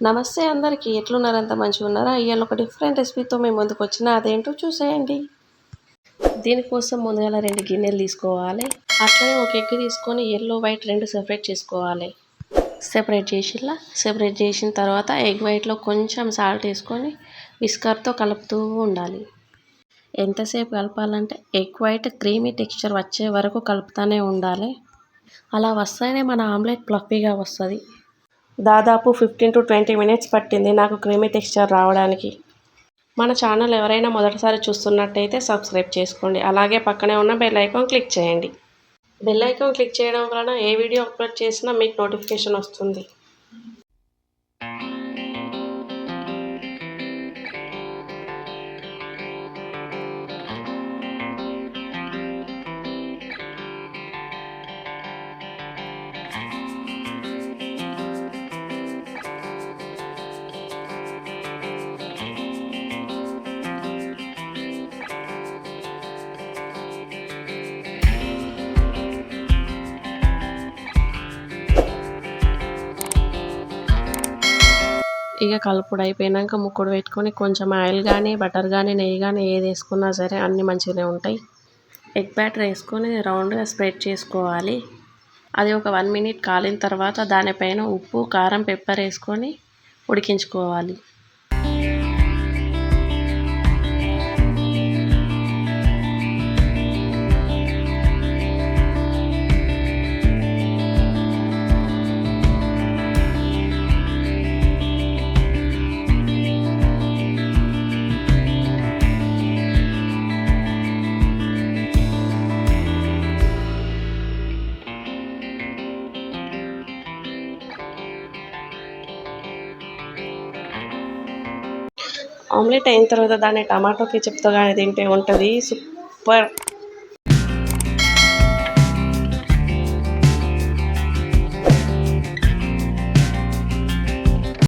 నమస్తే అందరికీ. ఎట్లున్నారు? అంతా మంచిగున్నారా? ఇయాల ఒక డిఫరెంట్ రెసిపీతో మీ ముందుకొచ్చిన. అదేంటో చూసేయండి. దీనికోసం ముందుగాల 2 గిన్నెలు తీసుకోవాలి. అట్లనే ఒక ఎగ్ తీసుకొని యెల్లో, వైట్ 2 సెపరేట్ చేసుకోవాలి. సెపరేట్ చేసిన తర్వాత ఎగ్ వైట్లో కొంచెం సాల్ట్ వేసుకొని విస్కర్తో కలుపుతూ ఉండాలి. ఎంతసేపు కలపాలంటే ఎగ్ వైట్ క్రీమీ టెక్స్చర్ వచ్చే వరకు కలుపుతూనే ఉండాలి. అలా వస్తేనే మన ఆమ్లెట్ ఫ్లఫీగా వస్తుంది. దాదాపు 15 to 20 మినిట్స్ పట్టింది నాకు క్రీమీ టెక్స్చర్ రావడానికి. మన ఛానల్ ఎవరైనా మొదటిసారి చూస్తున్నట్టయితే సబ్స్క్రైబ్ చేసుకోండి. అలాగే పక్కనే ఉన్న బెల్ ఐకాన్ క్లిక్ చేయండి. బెల్ ఐకాన్ క్లిక్ చేయడం వలన ఏ వీడియో అప్లోడ్ చేసినా మీకు నోటిఫికేషన్ వస్తుంది. ఇక కలుపుడు అయిపోయినాక ముక్కుడు పెట్టుకొని కొంచెం ఆయిల్ కానీ బటర్ కానీ నెయ్యి కానీ ఏది వేసుకున్నా సరే అన్నీ మంచిగానే ఉంటాయి. ఎగ్ బ్యాటర్ వేసుకొని రౌండ్గా స్ప్రెడ్ చేసుకోవాలి. అది ఒక 1 మినిట్ కాలిన తర్వాత దానిపైన ఉప్పు, కారం, పెప్పర్ వేసుకొని ఉడికించుకోవాలి. ఆమ్లెట్ అయిన తర్వాత దాన్ని టమాటో కెచప్తో కానీ తింటే ఉంటుంది సూపర్.